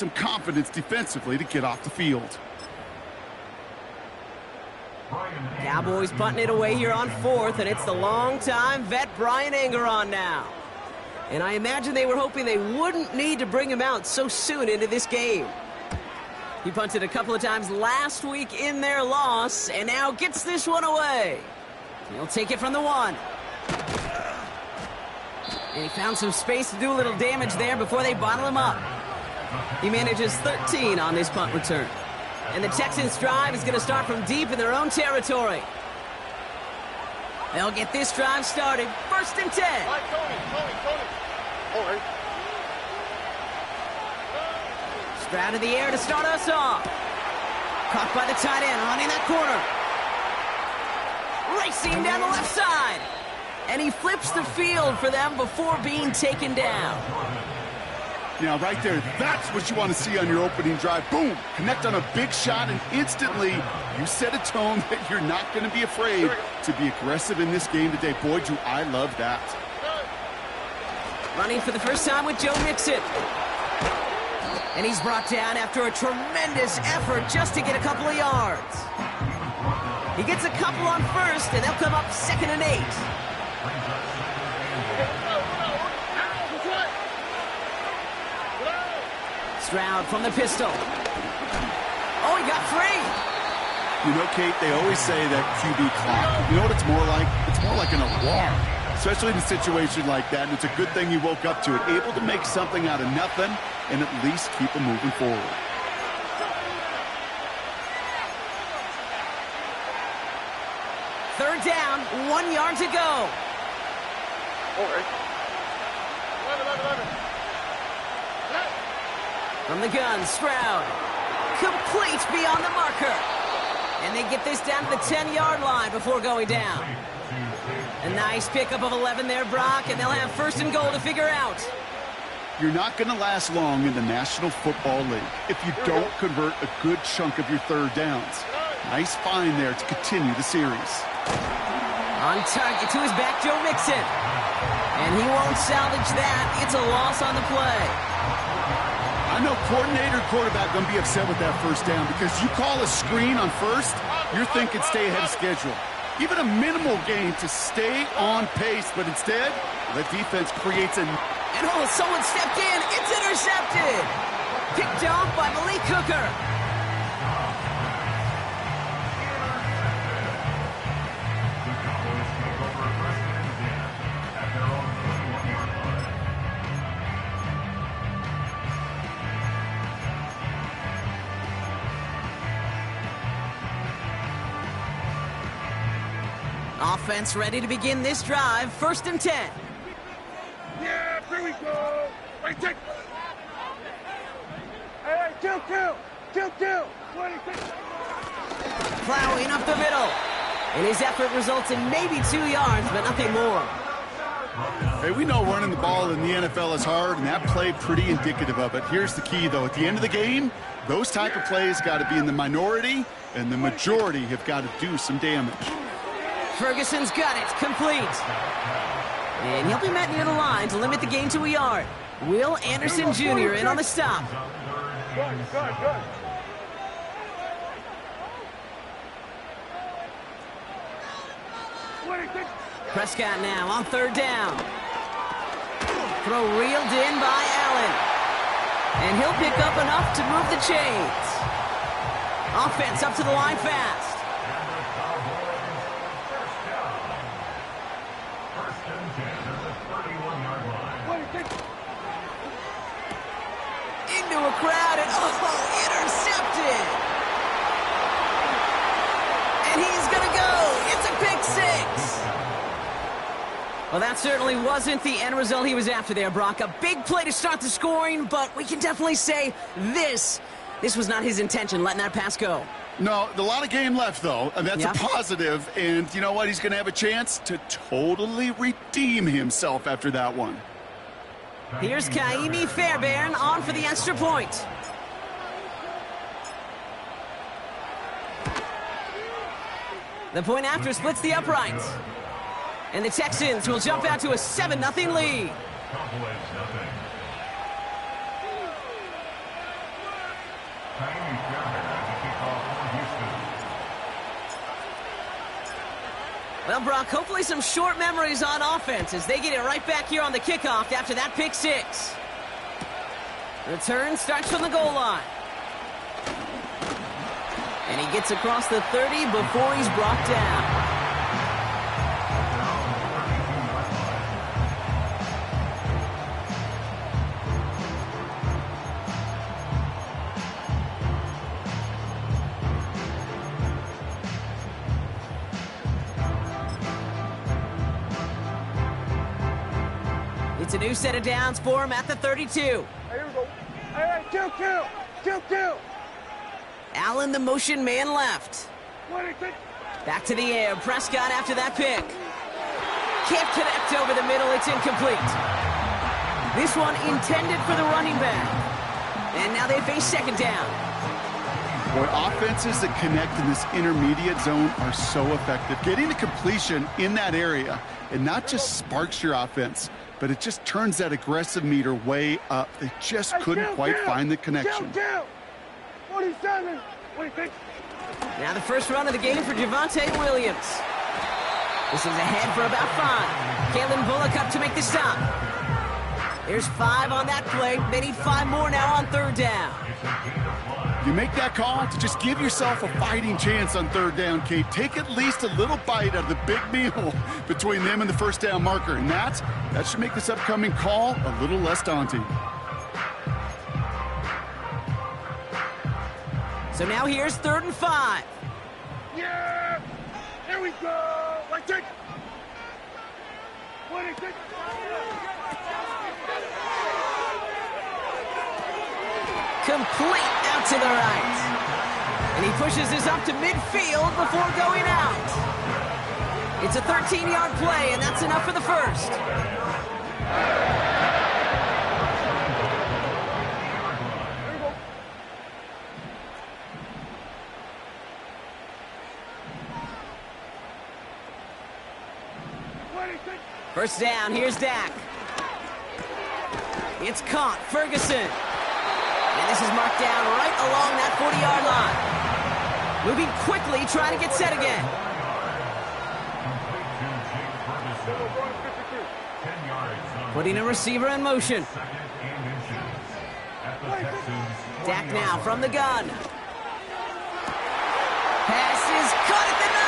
some confidence defensively to get off the field. Cowboys punting it away here on 4th, and it's the long-time vet Bryan Anger on now. And I imagine they were hoping they wouldn't need to bring him out so soon into this game. He punted a couple of times last week in their loss, and now gets this one away. He'll take it from the 1. And he found some space to do a little damage there before they bottle him up. He manages 13 on this punt return. And the Texans' drive is going to start from deep in their own territory. They'll get this drive started. 1st and 10. Stroud in the air to start us off. Caught by the tight end, running that corner. Racing down the left side. And he flips the field for them before being taken down. Now, right there, that's what you want to see on your opening drive. Boom! Connect on a big shot, and instantly you set a tone that you're not going to be afraid to be aggressive in this game today. Boy, do I love that. Running for the first time with Joe Mixon. And he's brought down after a tremendous effort just to get a couple of yards. He gets a couple on 1st, and they'll come up 2nd and 8. Stroud from the pistol. Oh, he got free. You know, Kate, they always say that QB clock. You know what it's more like? It's more like an alarm, especially in a situation like that. And it's a good thing you woke up to it, able to make something out of nothing and at least keep them moving forward. Third down, 1 yard to go. From the gun, Stroud. Complete beyond the marker. And they get this down to the 10-yard line before going down. A nice pickup of 11 there, Brock, and they'll have 1st and goal to figure out. You're not going to last long in the National Football League if you don't convert a good chunk of your third downs. Nice find there to continue the series. On target to his back, Joe Mixon. And he won't salvage that. It's a loss on the play. I know coordinator quarterback going to be upset with that 1st down because you call a screen on 1st, you're thinking stay ahead of schedule. Even a minimal gain to stay on pace, but instead, the defense creates an... And oh, someone stepped in. It's intercepted. Picked off by Malik Hooker. Offense ready to begin this drive. 1st and 10. Yeah, here we go. Right, take. Hey, two. 26. Plowing up the middle. And his effort results in maybe 2 yards, but nothing more. Hey, we know running the ball in the NFL is hard, and that play pretty indicative of it. Here's the key, though. At the end of the game, those type of plays got to be in the minority, and the majority have got to do some damage. Ferguson's got it. Complete. And he'll be met near the line to limit the gain to a yard. Will Anderson Jr. in on the stop. Good. Prescott now on 3rd down. Throw reeled in by Allen. And he'll pick up enough to move the chains. Offense up to the line fast. Into a crowd and intercepted. And he's going to go. It's a pick 6. Well, that certainly wasn't the end result he was after there, Brock. A big play to start the scoring, but we can definitely say this was not his intention, letting that pass go. No, a lot of game left, though, and that's Yep. a positive. And you know what? He's going to have a chance to totally redeem himself after that one. Here's Kaimi Fairbairn on for the extra point. The point after splits the uprights. And the Texans will jump out to a 7-0 lead. Well, Brock, hopefully some short memories on offense as they get it right back here on the kickoff after that pick six. Return starts from the goal line. And he gets across the 30 before he's brought down. It's a new set of downs for him at the 32. Hey, here we go. Hey, kill. Allen, the motion man left. Back to the air. Prescott after that pick. Can't connect over the middle. It's incomplete. This one intended for the running back. And now they face second down. Boy, offenses that connect in this intermediate zone are so effective. Getting the completion in that area, it not just sparks your offense, but it just turns that aggressive meter way up. They just couldn't quite find the connection. 47. Now the first run of the game for Javonte Williams. This is ahead for about 5. Kalen Bullock up to make the stop. There's 5 on that play. They need 5 more now on third down. You make that call to just give yourself a fighting chance on third down, Kate. Take at least a little bite out of the big meal between them and the first down marker. And that should make this upcoming call a little less daunting. So now here's 3rd and 5. Yeah! Here we go! Right there! 26! Complete out to the right. And he pushes this up to midfield before going out. It's a 13-yard play, and that's enough for the first. First down, here's Dak. It's caught, Ferguson. And this is marked down right along that 40-yard line. Moving quickly, trying to get set again. Putting a receiver in motion. Dak now from the gun. Pass is caught at the 9.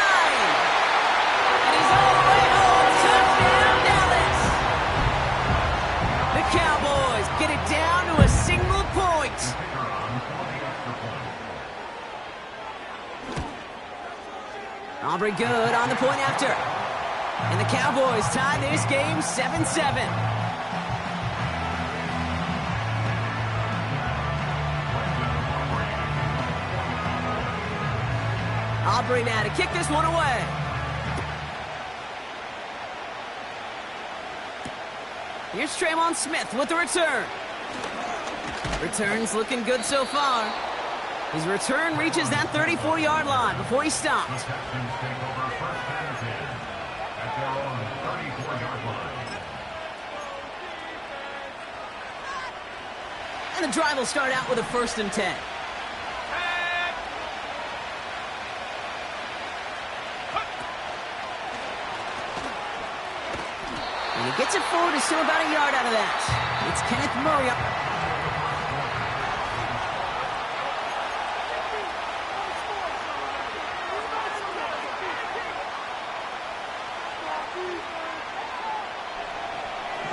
And he's all the way home. Touchdown, Dallas. The Cowboys get it down to a single point. Aubrey good on the point after. And the Cowboys tie this game 7-7. Aubrey now to kick this one away. Here's Tremon Smith with the return. Return's looking good so far. His return reaches that 34-yard line before he stopped. And the drive will start out with a 1st and 10. And he gets it forward, is still about a yard out of that. It's Kenneth Murray up.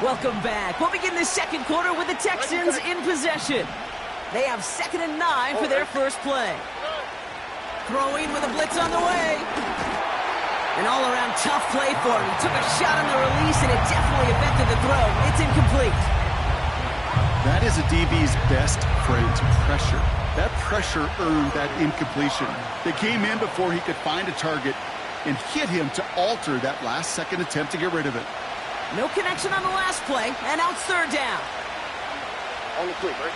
Welcome back. We'll begin the second quarter with the Texans in possession. They have 2nd and 9 for their first play. Throwing with a blitz on the way. An all-around tough play for him. He took a shot on the release, and it definitely affected the throw. It's incomplete. That is a DB's best friend, pressure. That pressure earned that incompletion. They came in before he could find a target and hit him to alter that last-second attempt to get rid of it. No connection on the last play, and now it's 3rd down. On the quick, right?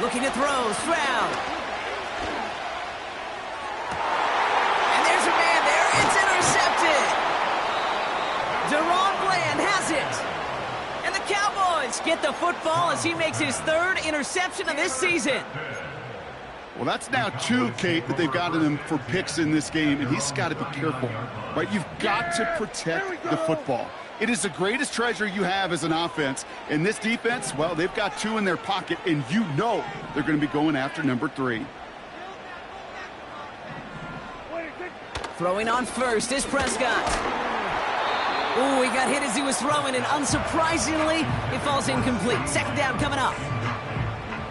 Looking to throw, Stroud. And there's a man there. It's intercepted. Bucs get the football as he makes his third interception of this season. Well, that's now 2, Kate, that they've gotten him for picks in this game, and he's got to be careful, right? You've got to protect the football. It is the greatest treasure you have as an offense. And this defense, well, they've got 2 in their pocket, and you know they're going to be going after number 3. Throwing on first is Prescott. Ooh, he got hit as he was throwing, and unsurprisingly, it falls incomplete. Second down coming up.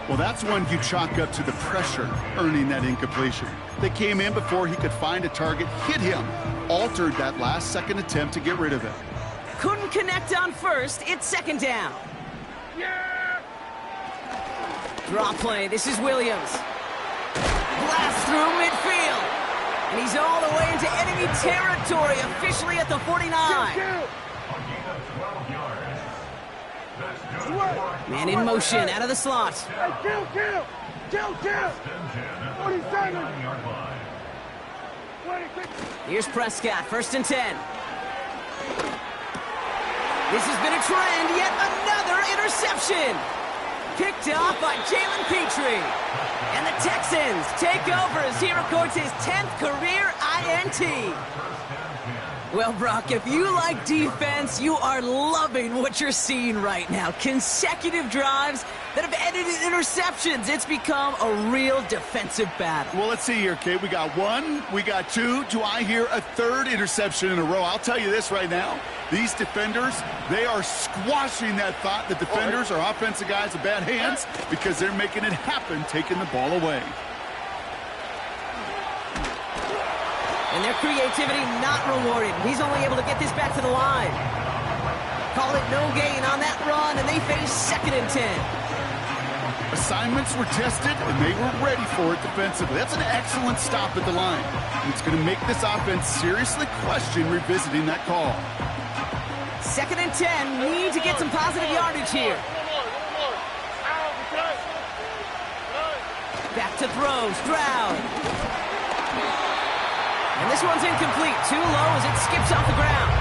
Well, that's one you chalk up to the pressure earning that incompletion. They came in before he could find a target, hit him, altered that last second attempt to get rid of it. Couldn't connect on first. It's second down. Yeah! Draw play. This is Williams. Blast through midfield. And he's all the way into enemy territory, officially at the 49. Man in motion, out of the slot. Hey, kill! 47! 26! Here's Prescott, first and 10. This has been a trend, yet another interception. Picked off by Jalen Petrie. And the Texans take over as he records his 10th career INT. Well, Brock, if you like defense, you are loving what you're seeing right now. Consecutive drives that have ended in interceptions. It's become a real defensive battle. Well, let's see here, Kate. We got 1, we got 2. Do I hear a 3rd interception in a row? I'll tell you this right now. These defenders, they are squashing that thought that defenders or offensive guys have bad hands because they're making it happen, taking the ball away. And their creativity not rewarded. He's only able to get this back to the line. Call it no gain on that run, and they face second and 10. Assignments were tested, and they were ready for it defensively. That's an excellent stop at the line. And it's going to make this offense seriously question revisiting that call. Second and 10, need to get some positive yardage here. Back to throw, Stroud. And this one's incomplete. Too low as it skips off the ground.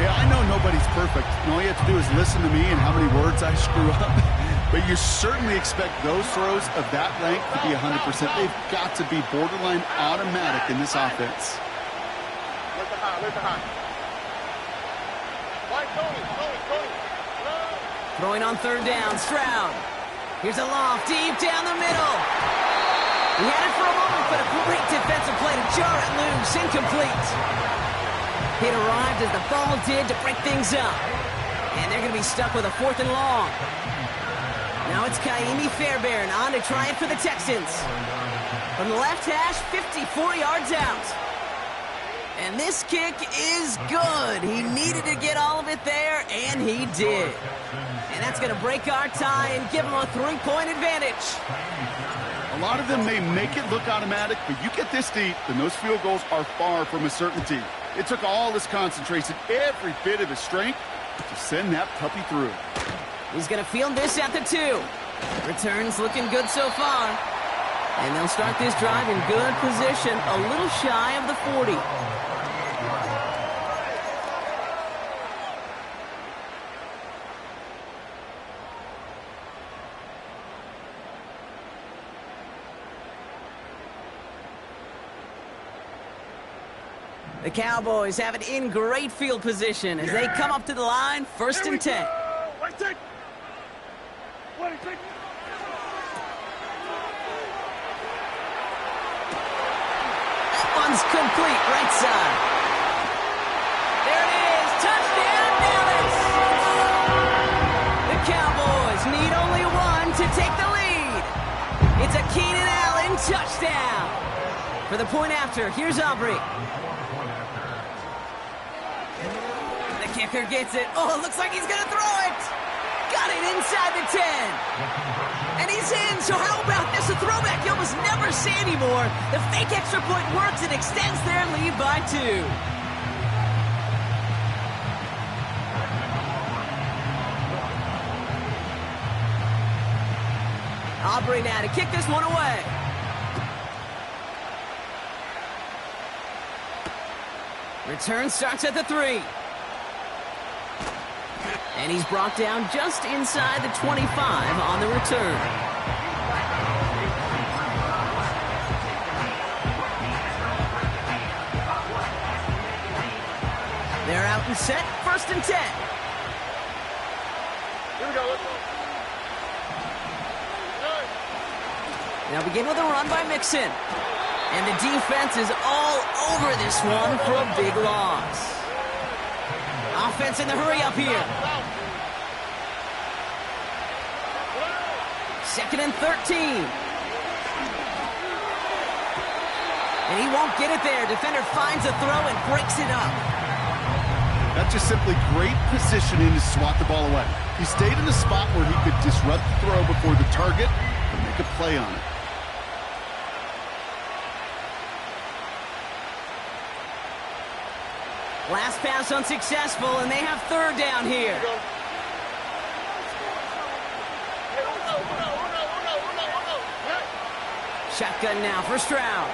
Yeah, I know nobody's perfect. And all you have to do is listen to me and how many words I screw up. But you certainly expect those throws of that length to be 100%. They've got to be borderline automatic in this offense. Throwing on third down, Stroud. Here's a loft deep down the middle. He had it for a moment, but a great defensive play to jar it loose. Incomplete. It arrived as the ball did to break things up. And they're going to be stuck with a 4th and long. Now it's Kaimi Fairbairn on to try it for the Texans. From the left hash, 54 yards out. And this kick is good. He needed to get all of it there, and he did. And that's going to break our tie and give him a 3-point advantage. A lot of them may make it look automatic, but you get this deep, and those field goals are far from a certainty. It took all his concentration, every bit of his strength, to send that puppy through. He's going to field this at the 2. Returns looking good so far. And they'll start this drive in good position, a little shy of the 40. The Cowboys have it in great field position as they come up to the line, first and 10. That one's complete, right side. There it is, touchdown Dallas! The Cowboys need only 1 to take the lead. It's a Keenan Allen touchdown. For the point after, here's Aubrey. The kicker gets it. Oh, it looks like he's going to throw it. Got it inside the 10. And he's in, so how about this? A throwback you almost never see anymore. The fake extra point works and extends their lead by 2. Aubrey now to kick this one away. Return starts at the 3. And he's brought down just inside the 25 on the return. They're out and set, 1st and 10. Here we go, let's go. Now begin with a run by Mixon. And the defense is all over this one for a big loss. Offense in the hurry up here. 2nd and 13. And he won't get it there. Defender finds a throw and breaks it up. That's just simply great positioning to swat the ball away. He stayed in the spot where he could disrupt the throw before the target and make a play on it. Last pass unsuccessful, and they have 3rd down here. Shotgun now for Stroud.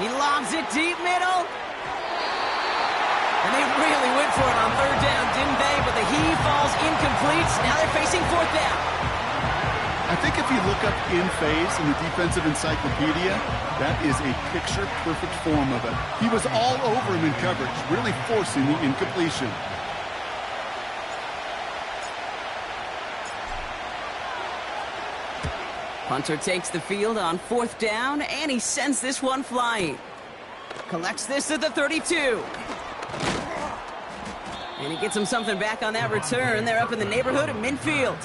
He lobs it deep middle. And they really went for it on 3rd down, didn't they? But the heave falls incomplete. Now they're facing 4th down. I think if you look up in phase in the defensive encyclopedia, that is a picture-perfect form of it. He was all over him in coverage, really forcing the incompletion. Hunter takes the field on 4th down, and he sends this one flying. Collects this at the 32. And he gets him something back on that return. They're up in the neighborhood of midfield.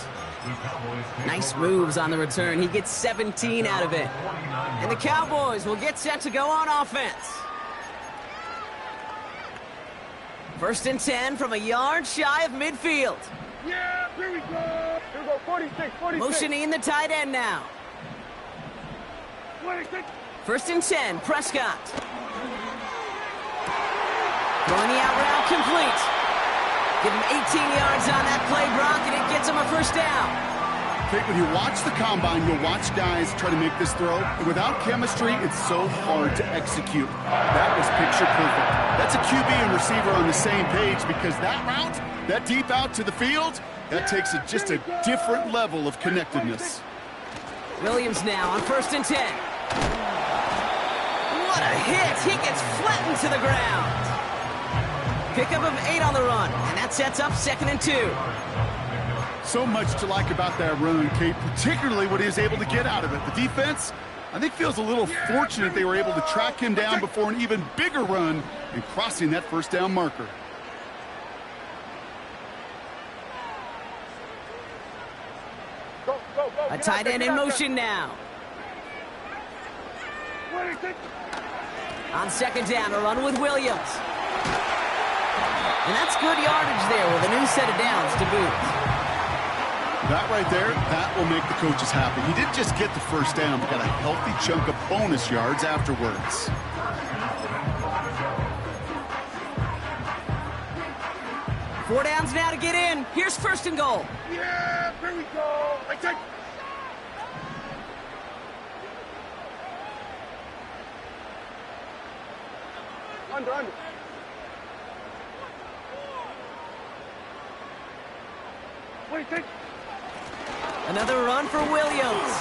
Nice moves on the return. He gets 17 out of it. And the Cowboys will get set to go on offense. 1st and 10 from a yard shy of midfield. Yeah, here we go. Here we go, 46. Motioning the tight end now. 26. 1st and 10, Prescott. Throwing the out route complete. Give him 18 yards on that play, Brock, and it gets him a 1st down. Okay, when you watch the combine, you'll watch guys try to make this throw. And without chemistry, it's so hard to execute. That was picture perfect. That's a QB and receiver on the same page because that route, that deep out to the field, that takes just a different level of connectedness. Williams now on 1st and 10. What a hit! He gets flattened to the ground. Pickup of 8 on the run, and that sets up 2nd and 2. So much to like about that run, Kate, particularly what he was able to get out of it. The defense, I think, feels a little fortunate they were able to track him down before an even bigger run and crossing that 1st down marker. A tight end in motion now. 26. On 2nd down, a run with Williams. And that's good yardage there with a new set of downs to boot. That right there, that will make the coaches happy. He didn't just get the 1st down, but got a healthy chunk of bonus yards afterwards. Four downs now to get in. Here's 1st and goal. Yeah, here we go. I take. Under. 26. Another run for Williams.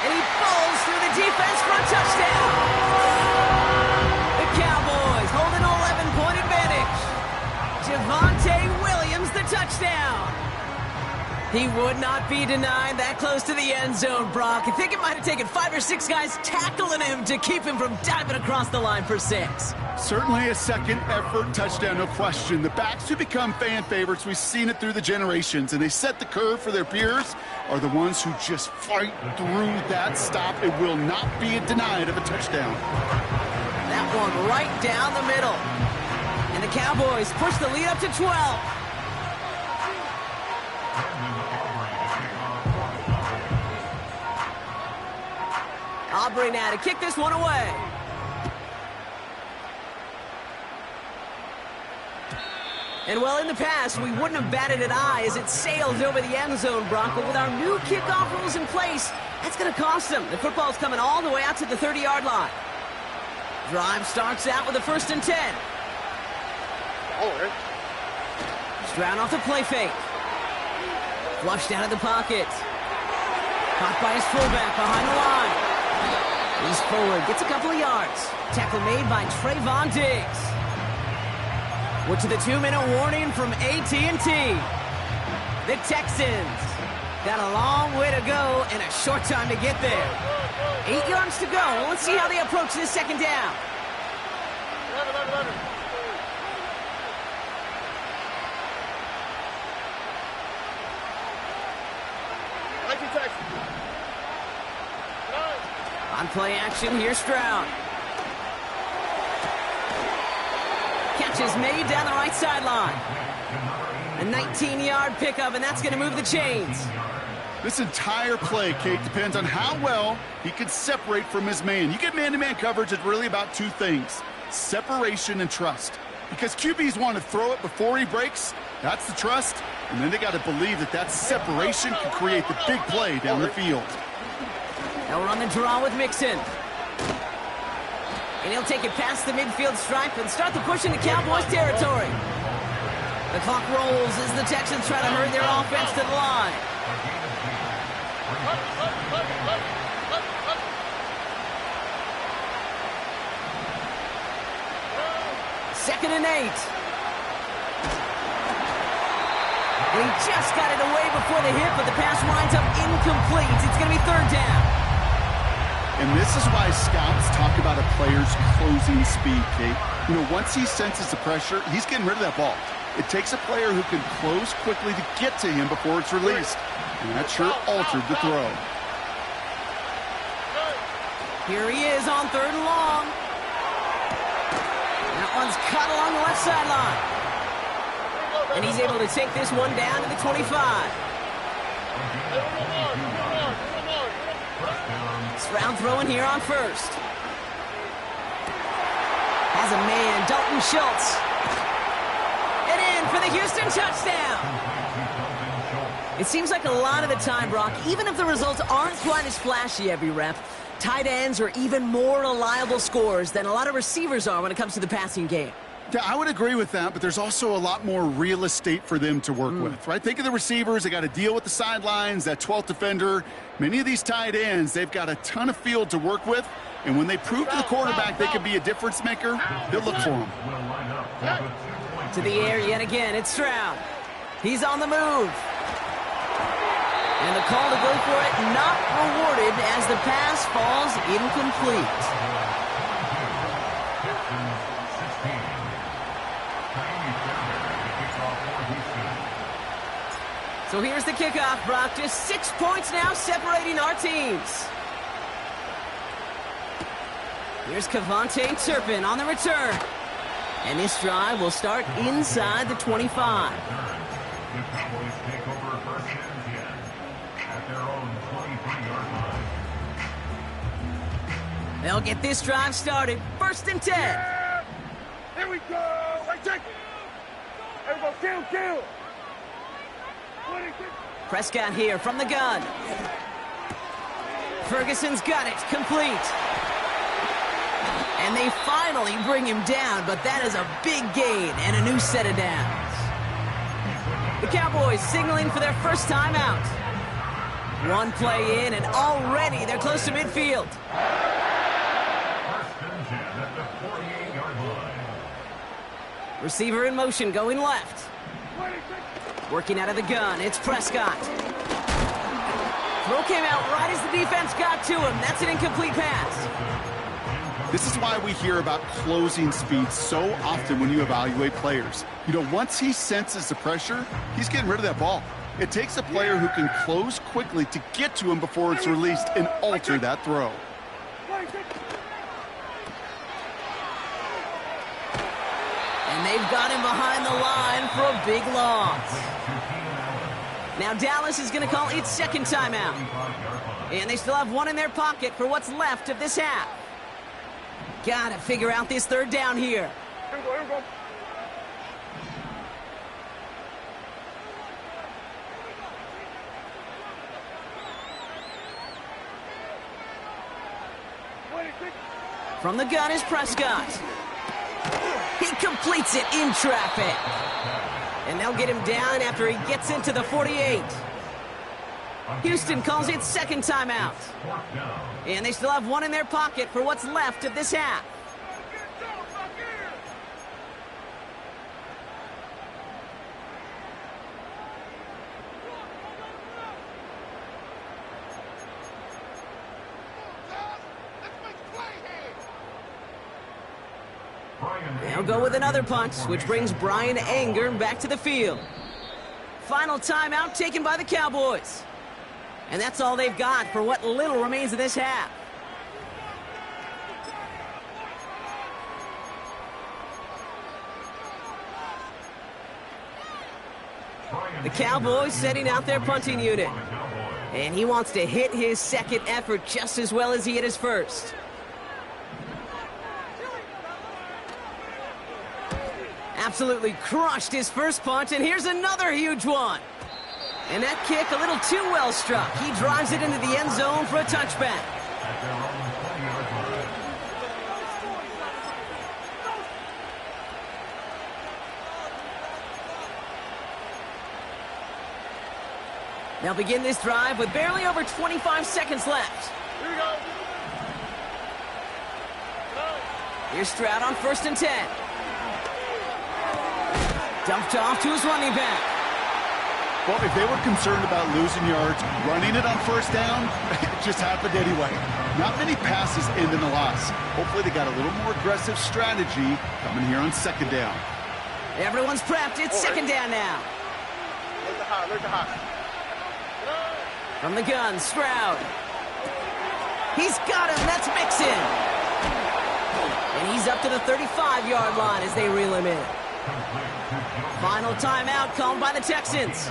And he falls through the defense for a touchdown. The Cowboys hold an 11-point advantage. Javonte Williams, the touchdown. He would not be denied that close to the end zone, Brock. I think it might have taken 5 or 6 guys tackling him to keep him from diving across the line for 6. Certainly a second effort touchdown, no question. The backs who become fan favorites, we've seen it through the generations, and they set the curve for their peers, are the ones who just fight through that stop. It will not be denied of a touchdown. That one right down the middle. And the Cowboys push the lead up to 12. Aubrey now to kick this one away. And well, in the past, we wouldn't have batted an eye as it sails over the end zone, Brock. But with our new kickoff rules in place, that's going to cost them. The football's coming all the way out to the 30-yard line. Drive starts out with a 1st and 10. Stroud off the play fake. Flushed out of the pocket. Caught by his fullback behind the line. He's forward, gets a couple of yards. Tackle made by Trayvon Diggs. We're to the 2-minute warning from AT&T. The Texans got a long way to go and a short time to get there. 8 yards to go. Let's see how they approach this second down. On play action, here's Stroud. Catch is made down the right sideline. A 19-yard pickup, and that's going to move the chains. This entire play, Kate, depends on how well he can separate from his man. You get man-to-man coverage, it's really about two things: separation and trust. Because QBs want to throw it before he breaks, that's the trust, and then they got to believe that that separation can create the big play down the field. Now we're on the draw with Mixon. And he'll take it past the midfield stripe and start the push into Cowboys territory. The clock rolls as the Texans try to hurry their offense to the line. Second and 8. And he just got it away before the hit, but the pass winds up incomplete. It's going to be third down. And this is why scouts talk about a player's closing speed, Kate. You know, once he senses the pressure, he's getting rid of that ball. It takes a player who can close quickly to get to him before it's released. And that sure altered the throw. Here he is on third and long. That one's cut along the left sideline. And he's able to take this one down to the 25. Stroud throwing here on first. Has a man, Dalton Schultz. And in for the Houston touchdown. It seems like a lot of the time, Brock, even if the results aren't quite as flashy every rep, tight ends are even more reliable scorers than a lot of receivers are when it comes to the passing game. Yeah, I would agree with that, but there's also a lot more real estate for them to work with, right? Think of the receivers. They got to deal with the sidelines, that 12th defender. Many of these tight ends, they've got a ton of field to work with, and when they prove to the quarterback they can be a difference maker, they'll look for him. To the air yet again, it's Stroud. He's on the move. And the call to go for it not rewarded as the pass falls incomplete. So here's the kickoff, Brock. Just 6 points now separating our teams. Here's Kevontae Turpin on the return. And this drive will start inside the 25. The Cowboys take over first and 10 at their own 23-yard line. They'll get this drive started. First and 10. Yeah! Here we go! Right, check! Everybody, kill! Prescott here from the gun. Ferguson's got it, complete. And they finally bring him down, but that is a big gain and a new set of downs. The Cowboys signaling for their first time out. One play in, and already they're close to midfield. First and 10 at the 48-yard line. Receiver in motion, going left. Working out of the gun, it's Prescott. Throw came out right as the defense got to him. That's an incomplete pass. This is why we hear about closing speed so often when you evaluate players. You know, once he senses the pressure, he's getting rid of that ball. It takes a player who can close quickly to get to him before it's released and alter that throw. And they've got him behind the line for a big loss. Now Dallas is going to call its second timeout. And they still have one in their pocket for what's left of this half. Got to figure out this third down here. Here we go. From the gun is Prescott. He completes it in traffic. And they'll get him down after he gets into the 48. Houston calls it second timeout. And they still have one in their pocket for what's left of this half. They'll go with another punt, which brings Bryan Anger back to the field. Final timeout taken by the Cowboys. And that's all they've got for what little remains of this half. The Cowboys setting out their punting unit. And he wants to hit his second effort just as well as he hit his first. Absolutely crushed his first punt, and here's another huge one. And that kick a little too well struck. He drives it into the end zone for a touchback. They'll begin this drive with barely over 25 seconds left. Here we go. Here's Stroud on 1st and 10. Dumped off to his running back. Well, if they were concerned about losing yards, running it on first down, it just happened anyway. Not many passes end in a loss. Hopefully they got a little more aggressive strategy coming here on second down. Everyone's prepped. It's second down now. Look the hot, look the hot. From the gun, Stroud. He's got him. That's Mixon. And he's up to the 35-yard line as they reel him in. Final timeout called by the Texans.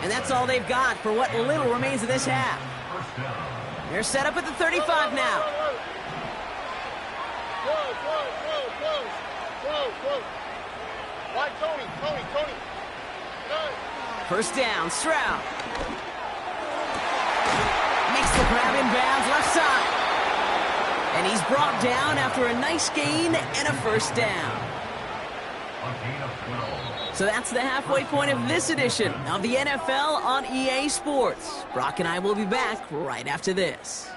And that's all they've got for what little remains of this half. They're set up at the 35 now. Why Tony? First down, Stroud. Makes the grab in bounds left side. And he's brought down after a nice gain and a first down. So that's the halfway point of this edition of the NFL on EA Sports. Brock and I will be back right after this.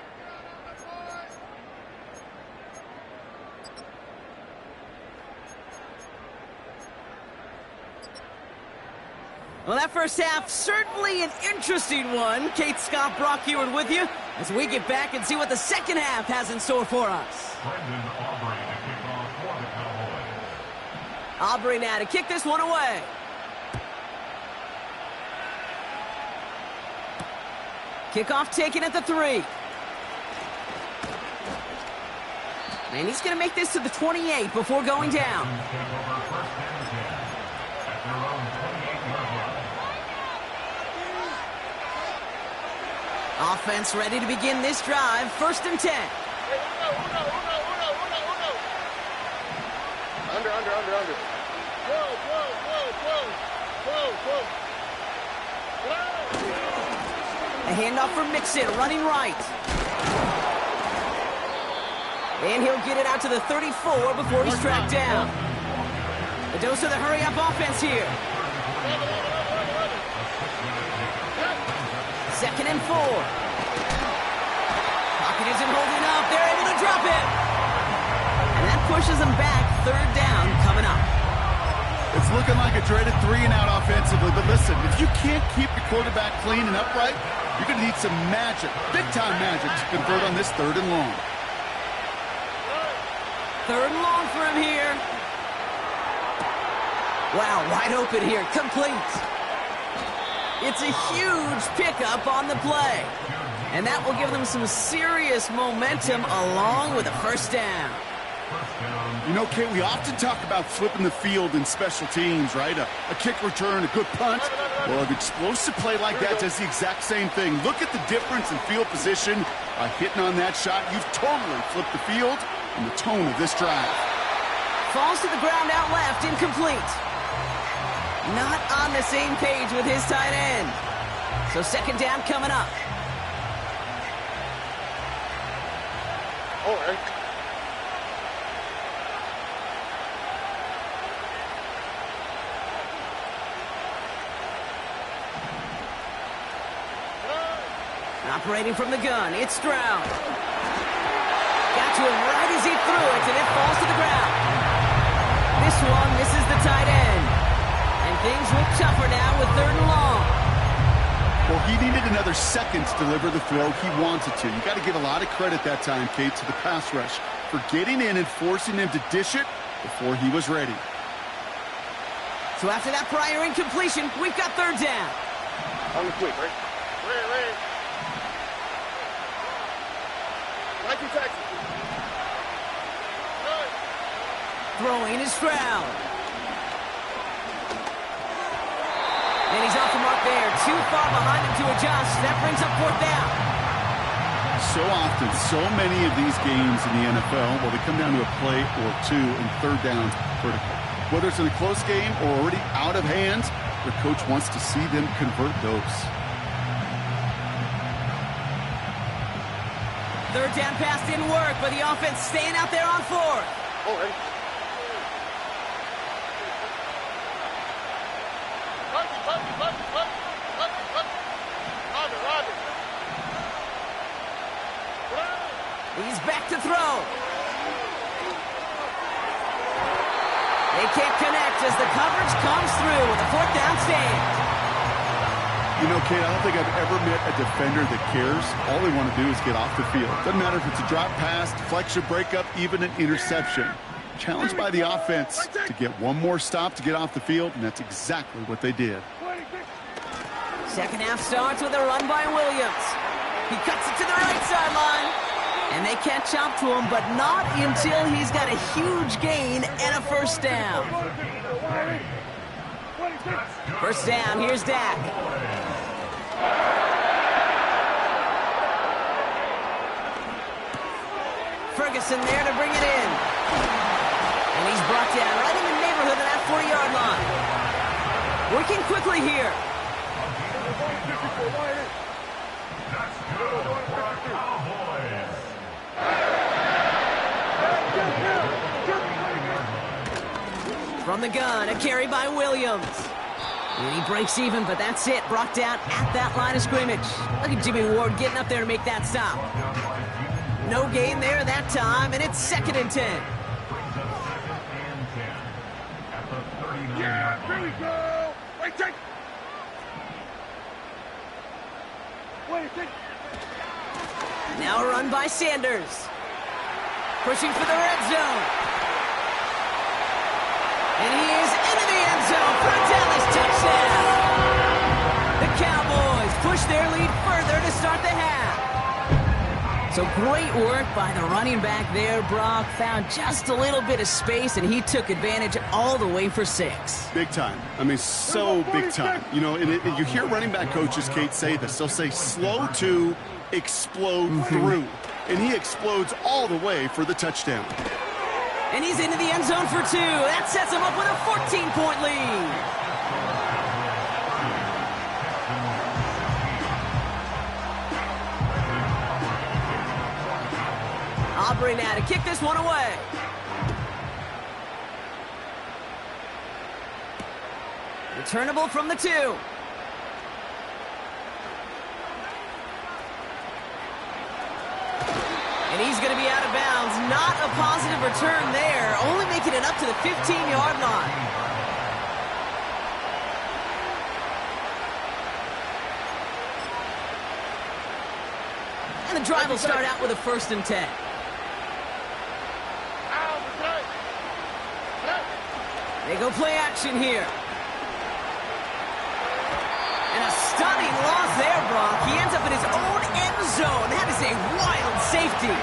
Well, that first half, certainly an interesting one. Kate Scott, Brock Huard with you as we get back and see what the second half has in store for us. Brendan Aubrey to kick off for the Cowboys. Aubrey now to kick this one away. Kickoff taken at the 3. And he's going to make this to the 28 before going down. Offense ready to begin this drive. 1st and 10. Under. A handoff for Mixon, running right. And he'll get it out to the 34 before he's tracked down. A dose of the hurry-up offense here. 2nd and 4. Pocket isn't holding up. They're able to drop it. And that pushes them back. 3rd down coming up. It's looking like a dreaded 3-and-out offensively, but listen, if you can't keep your quarterback clean and upright, you're going to need some magic, big-time magic, to convert on this 3rd and long. 3rd and long for him here. Wow, wide open here, complete. It's a huge pickup on the play. And that will give them some serious momentum along with a first down. You know, Kate, we often talk about flipping the field in special teams, right? A kick return, a good punt. Well, an explosive play like that does the exact same thing. Look at the difference in field position. By hitting on that shot, you've totally flipped the field and the tone of this drive. Falls to the ground out left, incomplete. Not on the same page with his tight end. So 2nd down coming up. All right. Operating from the gun, it's Stroud. Got to him right as he threw it, and it falls to the ground. This one misses the tight end. And things look tougher now with 3rd and long. Well, he needed another second to deliver the throw he wanted to. You got to give a lot of credit that time, Kate, to the pass rush for getting in and forcing him to dish it before he was ready. So after that prior incompletion, we've got 3rd down. On the quick, right? Ready. Like your taxi. Throwing is Stroud. And he's off the mark there. Too far behind him to adjust. That brings up 4th down. So often, so many of these games in the NFL, well, they come down to a play or two and 3rd downs critical. Whether it's in a close game or already out of hand, the coach wants to see them convert those. 3rd down pass didn't work, but the offense staying out there on 4th. Oh, ready. He's back to throw. They can't connect as the coverage comes through with a 4th down stand. You know, Kate, I don't think I've ever met a defender that cares. All they want to do is get off the field. Doesn't matter if it's a drop pass, deflection, breakup, even an interception. Challenged by the offense to get one more stop to get off the field, and that's exactly what they did. Second half starts with a run by Williams. He cuts it to the right sideline. And they catch up to him, but not until he's got a huge gain and a 1st down. 1st down, here's Dak. Ferguson there to bring it in. And he's brought down right in the neighborhood of that 40-yard line. Working quickly here. From the gun, a carry by Williams. And he breaks even, but that's it. Brought down at that line of scrimmage. Look at Jimmy Ward getting up there to make that stop. No gain there that time, and it's 2nd and 10. Yeah, here we go. Wait, take. Now a run by Sanders. Pushing for the red zone. And he is into the end zone for a Dallas touchdown. The Cowboys push their lead further to start the half. So great work by the running back there, Brock. Found just a little bit of space, and he took advantage all the way for 6. Big time. I mean, so big time. You know, and you hear running back coaches, Kate, say this. They'll say slow to explode through. And he explodes all the way for the touchdown. And he's into the end zone for 2. That sets him up with a 14-point lead. Aubrey now to kick this one away. Returnable from the 2. And he's going to be out of bounds. Not a positive return there. Only making it up to the 15-yard line. And the drive will start out with a 1st and 10. They go play action here. And a stunning loss there, Brock. He ends up in his own end zone. That is a wild safety.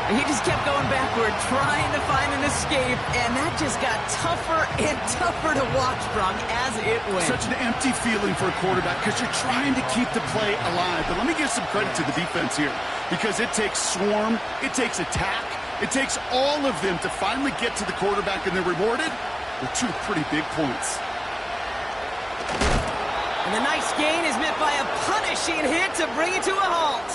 And he just kept going backward, trying to find an escape, and that just got tougher and tougher to watch, Brock, as it went. Such an empty feeling for a quarterback because you're trying to keep the play alive. But let me give some credit to the defense here because it takes swarm, it takes attack, it takes all of them to finally get to the quarterback, and they're rewarded with 2 pretty big points. And the nice gain is met by a punishing hit to bring it to a halt.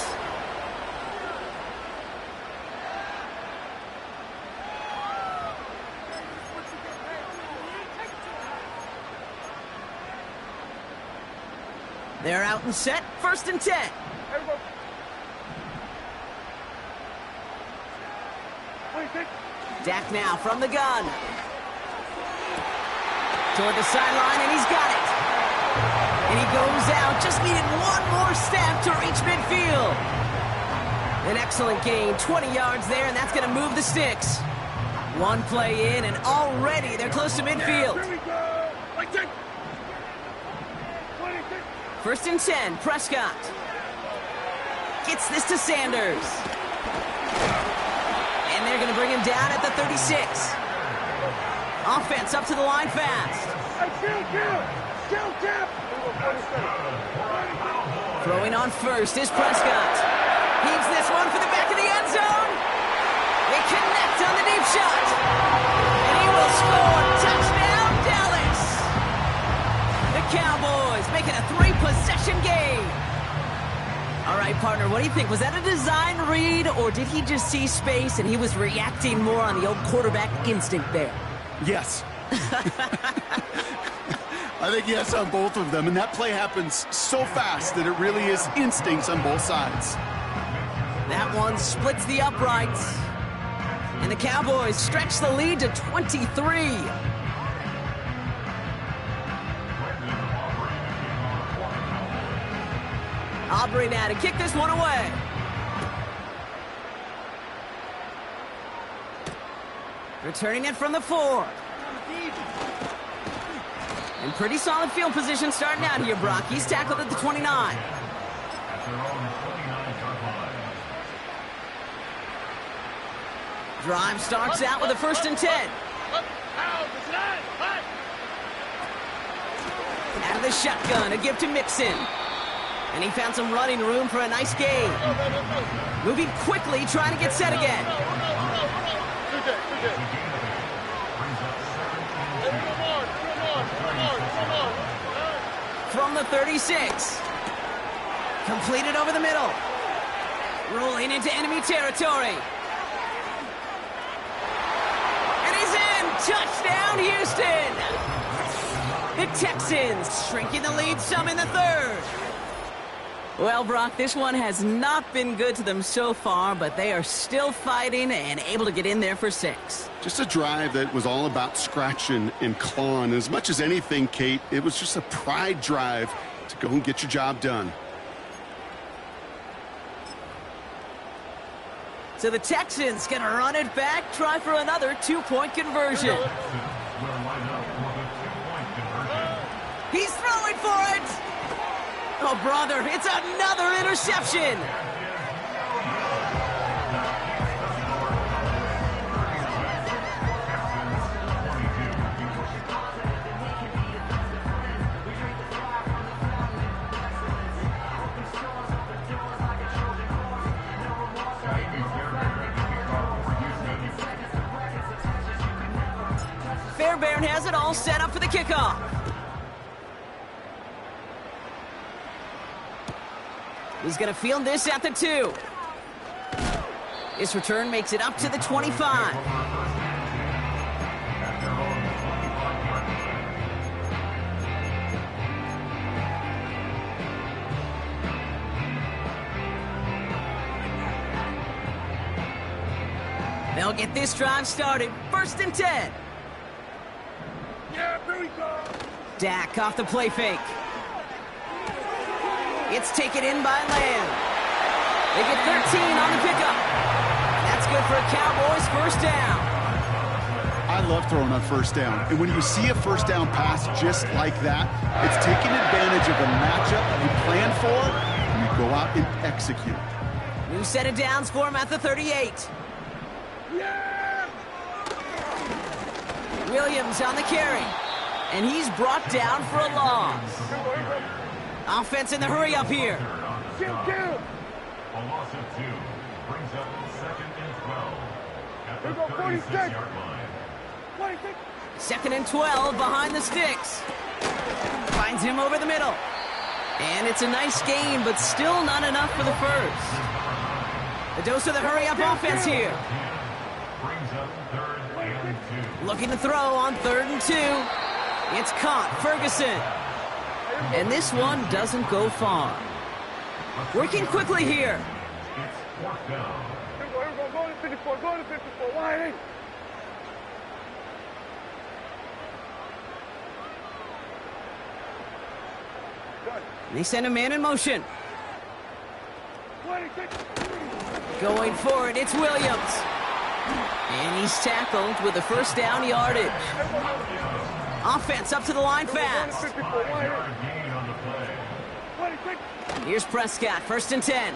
They're out and set. 1st and 10. There we go. Dak now from the gun. Toward the sideline, and he's got it. And he goes out. Just needed one more step to reach midfield. An excellent gain. 20 yards there, and that's going to move the sticks. One play in, and already they're close to midfield. Here we go. Like that. 26. 1st and 10, Prescott. Gets this to Sanders. And they're going to bring him down at the 36. Offense up to the line fast. Hey, kill. Throwing on first is Prescott. Heaves this one for the back of the end zone. They connect on the deep shot. And he will score. Touchdown, Dallas. The Cowboys making a 3-possession game. All right, partner, what do you think? Was that a design read, or did he just see space and he was reacting more on the old quarterback instinct there? Yes. I think yes on both of them, and that play happens so fast that it really is instincts on both sides. That one splits the uprights. And the Cowboys stretch the lead to 23. Aubrey now to kick this one away. Returning it from the 4. In pretty solid field position starting out here, Brock. He's tackled at the 29. At their own 29-yard line. Drive starts out with a 1st and 10. Out of the shotgun, a give to Mixon. And he found some running room for a nice gain. Moving quickly, trying to get set again. From the 36. Completed over the middle. Rolling into enemy territory. And he's in! Touchdown, Houston! The Texans shrinking the lead some in the 3rd. Well, Brock, this one has not been good to them so far, but they are still fighting and able to get in there for 6. Just a drive that was all about scratching and clawing. As much as anything, Kate, it was just a pride drive to go and get your job done. So the Texans going to run it back, try for another 2-point conversion. He's throwing for it! Oh, brother, it's another interception! Fairbairn has it all set up for the kickoff. He's going to field this at the 2. This return makes it up to the 25. They'll get this drive started. 1st and 10. Yeah, here we go. Dak off the play fake. It's taken in by Lamb. They get 13 on the pickup. That's good for a Cowboys 1st down. I love throwing on 1st down. And when you see a 1st down pass just like that, it's taking advantage of a matchup you plan for, and you go out and execute. New set of downs for him at the 38. Yeah! Williams on the carry. And he's brought down for a loss. Offense in the hurry up here. Kill! A loss of 2 brings up 2nd and 12 at Here the we go, 46. 36-yard line. 26. 2nd and 12 behind the sticks. Finds him over the middle. And it's a nice gain, but still not enough for the 1st. A dose of the hurry up offense here. Brings up 3rd and 2. Looking to throw on 3rd and 2. It's caught. Ferguson. And this one doesn't go far. Working quickly here. It's fourth down. Here we go. Go to 54. Go to 54. Wide in. Good. They send a man in motion. 26. Going for it, it's Williams. And he's tackled with a first down yardage. Offense up to the line fast. 54. Wide in. Yard gain on the play. 26. Here's Prescott, 1st and 10.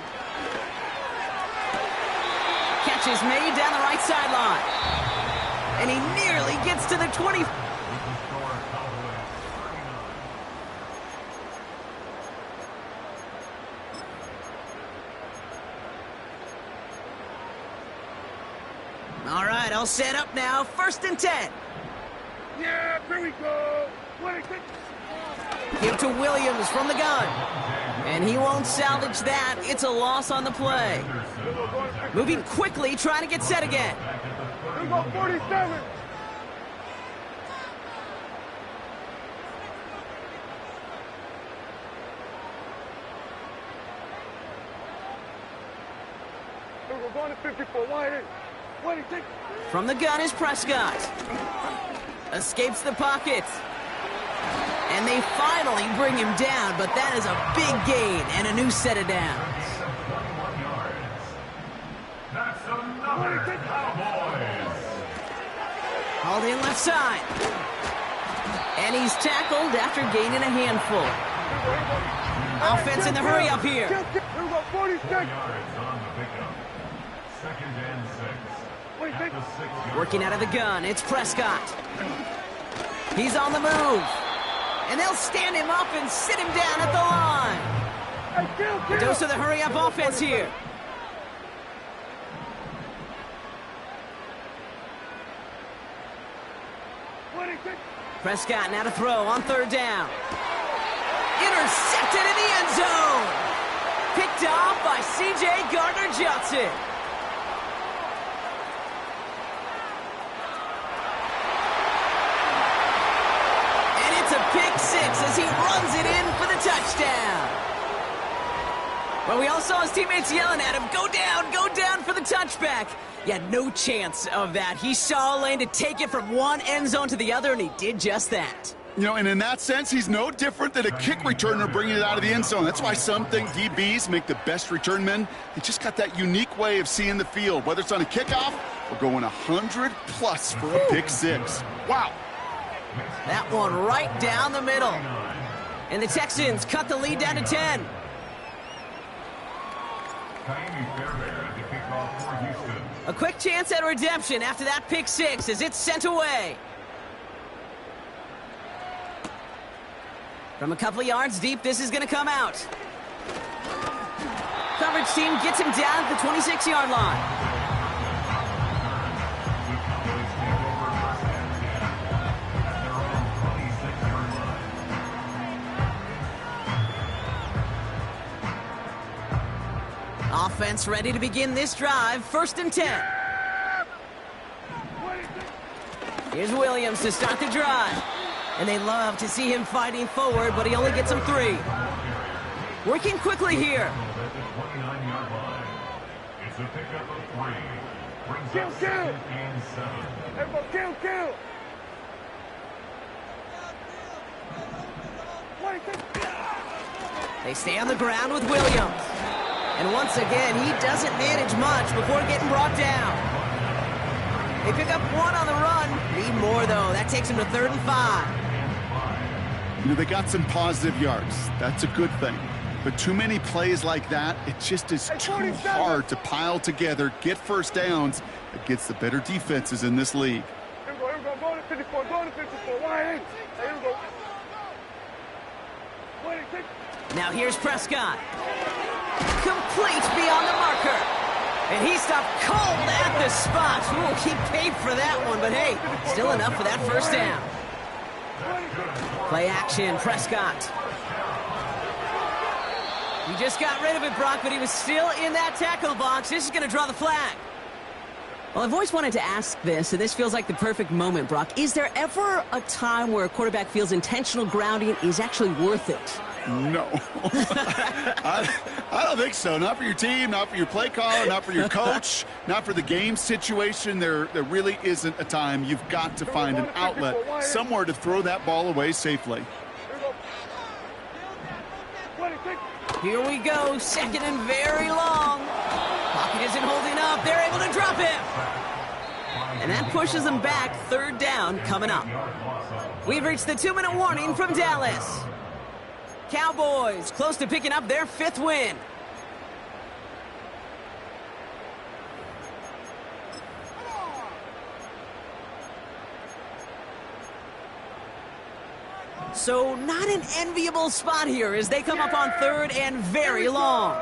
Catch is made down the right sideline. And he nearly gets to the 20. With the score, Cowboys 39. All right, all set up now, 1st and 10. Yeah, here we go. 26. Give to Williams from the gun. And he won't salvage that. It's a loss on the play. Moving quickly, trying to get set again. Here we go. 47. Here we go. Going to 54. Wide in. 26. From the gun is Prescott. Escapes the pocket. And they finally bring him down, but that is a big gain and a new set of downs. 21 yards. That's another Cowboys. Hauled in left side. And he's tackled after gaining a handful. Offense in the hurry up here. Here we go. 46. Yards on the pickup. 2nd and 6. At the 6-yard Working out of the gun, it's Prescott. He's on the move. And they'll stand him up and sit him down at the line. Hey, kill. Dose of the hurry-up offense here. Prescott now to throw on 3rd down. Intercepted in the end zone. Picked off by C.J. Gardner-Johnson. A pick 6 as he runs it in for the touchdown. But we all saw his teammates yelling at him, go down for the touchback. Yeah, no chance of that. He saw a lane to take it from one end zone to the other, and he did just that. You know, and in that sense, he's no different than a kick returner bringing it out of the end zone. That's why some think DBs make the best return men. They just got that unique way of seeing the field, whether it's on a kickoff or going 100+ for a pick 6. Wow. That one right down the middle. And the Texans cut the lead down to 10. A quick chance at redemption after that pick 6 as it's sent away. From a couple of yards deep, this is going to come out. Coverage team gets him down at the 26-yard line. Offense ready to begin this drive. 1st and 10. Here's Williams to start the drive. And they love to see him fighting forward, but he only gets them 3. Working quickly here. It's a pickup of 3. Brings Kill. up 2nd and 7. Everybody kill. 26. They stay on the ground with Williams. And once again, he doesn't manage much before getting brought down. They pick up 1 on the run. Need more, though. That takes him to 3rd and 5. You know, they got some positive yards. That's a good thing. But too many plays like that, it just is too hard to pile together, get first downs against the better defenses in this league. Here we go. Go to 54. Wide in. Here we go. 26. Now here's Prescott. Complete beyond the marker. And he stopped cold at the spot. Ooh, he paid for that one, but hey, still enough for that first down. Play action, Prescott. He just got rid of it, Brock, but he was still in that tackle box. This is going to draw the flag. Well, I've always wanted to ask this, and this feels like the perfect moment, Brock. Is there ever a time where a quarterback feels intentional grounding is actually worth it? No. I don't think so. Not for your team, not for your play caller, not for your coach, not for the game situation. There really isn't a time. You've got to find an outlet, somewhere to throw that ball away safely. Here we go, second and very long. Pocket isn't holding up. They're able to drop him. And that pushes them back. Third down coming up. We've reached the 2-minute warning from Dallas. Cowboys close to picking up their 5th win. So not an enviable spot here as they come up on 3rd and very long.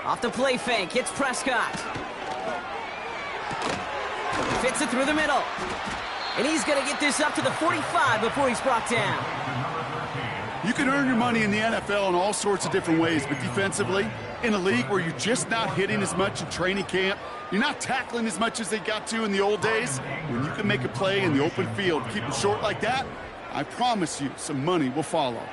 Off the play fake, hits Prescott. Fits it through the middle. And he's going to get this up to the 45 before he's brought down. You can earn your money in the NFL in all sorts of different ways, but defensively, in a league where you're just not hitting as much in training camp, you're not tackling as much as they got to in the old days, when you can make a play in the open field, keep them short like that, I promise you some money will follow.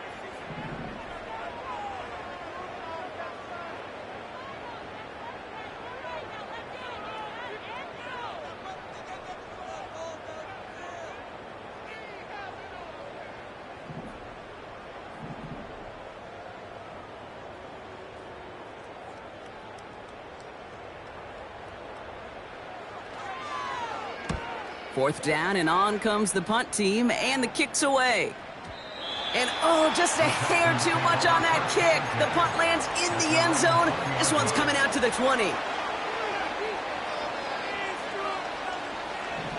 Fourth down, and on comes the punt team, and the kick's away. And, oh, just a hair too much on that kick. The punt lands in the end zone. This one's coming out to the 20.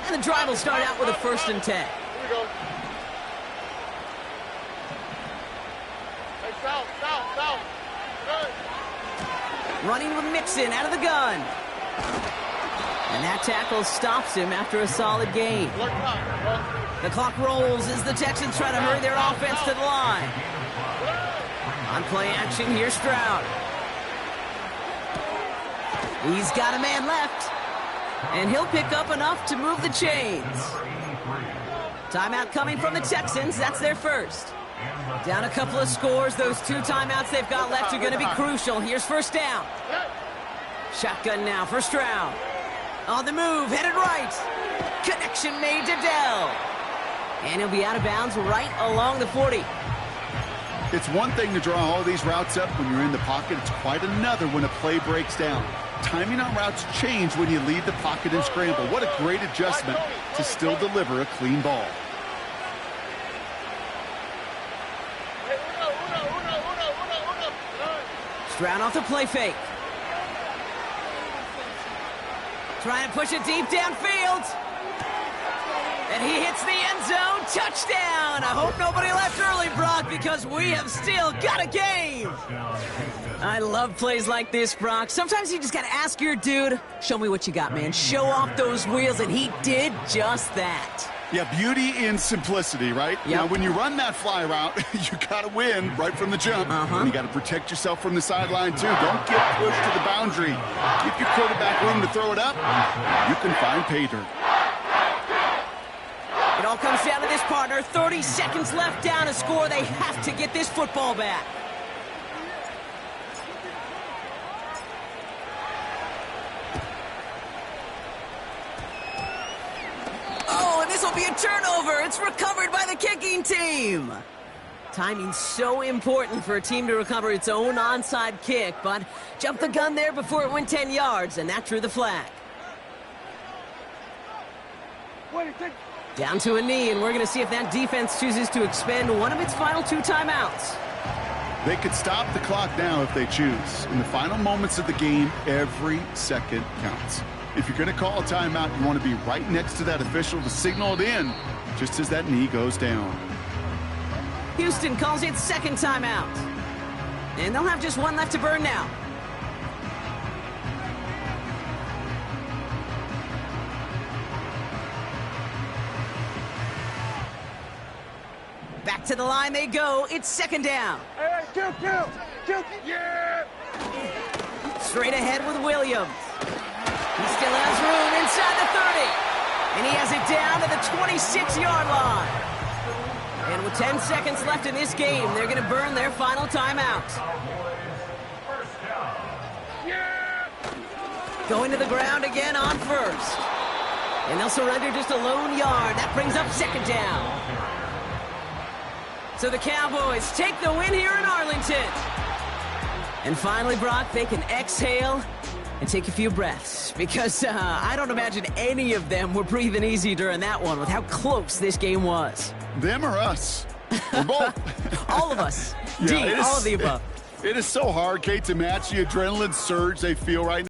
And the drive will start out with a 1st and 10. Here we go. Hey, south. Good. Running with Mixon out of the gun. And that tackle stops him after a solid gain. The clock rolls as the Texans try to hurry their offense to the line. On play action, here's Stroud. He's got a man left. And he'll pick up enough to move the chains. Timeout coming from the Texans. That's their first. Down a couple of scores. Those 2 timeouts they've got left are going to be crucial. Here's 1st down. Shotgun now for Stroud. On the move, headed right. Connection made to Dell. And he'll be out of bounds right along the 40. It's one thing to draw all these routes up when you're in the pocket. It's quite another when a play breaks down. Timing on routes change when you leave the pocket and scramble. What a great adjustment to still deliver a clean ball. Stroud off the play fake. Trying to push it deep downfield. And he hits the end zone. Touchdown. I hope nobody left early, Brock, because we have still got a game. I love plays like this, Brock. Sometimes you just got to ask your dude, show me what you got, man. Show off those wheels, and he did just that. Yeah, beauty in simplicity, right? Yep. Now, when you run that fly route, you got to win right from the jump. And you got to protect yourself from the sideline, too. Don't get pushed to the boundary. Give your quarterback room to throw it up. You can find pay dirt. It all comes down to this, partner. 30 seconds left down to score. They have to get this football back. Oh, and this will be a turnover. It's recovered by the kicking team. Timing's so important for a team to recover its own onside kick, but jumped the gun there before it went 10 yards, and that drew the flag. Down to a knee, and we're going to see if that defense chooses to expend one of its final 2 timeouts. They could stop the clock now if they choose. In the final moments of the game, every second counts. If you're going to call a timeout, you want to be right next to that official to signal it in just as that knee goes down. Houston calls its 2nd timeout. And they'll have just 1 left to burn now. To the line they go. It's second down. Hey, kill, yeah! Straight ahead with Williams. He still has room inside the 30. And he has it down to the 26-yard line. And with 10 seconds left in this game, they're going to burn their final timeout. Yeah! Going to the ground again on first. And they'll surrender just a lone yard. That brings up second down. So the Cowboys take the win here in Arlington. And finally, Brock, they can exhale and take a few breaths. Because I don't imagine any of them were breathing easy during that one with how close this game was. Them or us? We're both. All of us. Yeah, all of the above. It is so hard, Kate, to match the adrenaline surge they feel right now.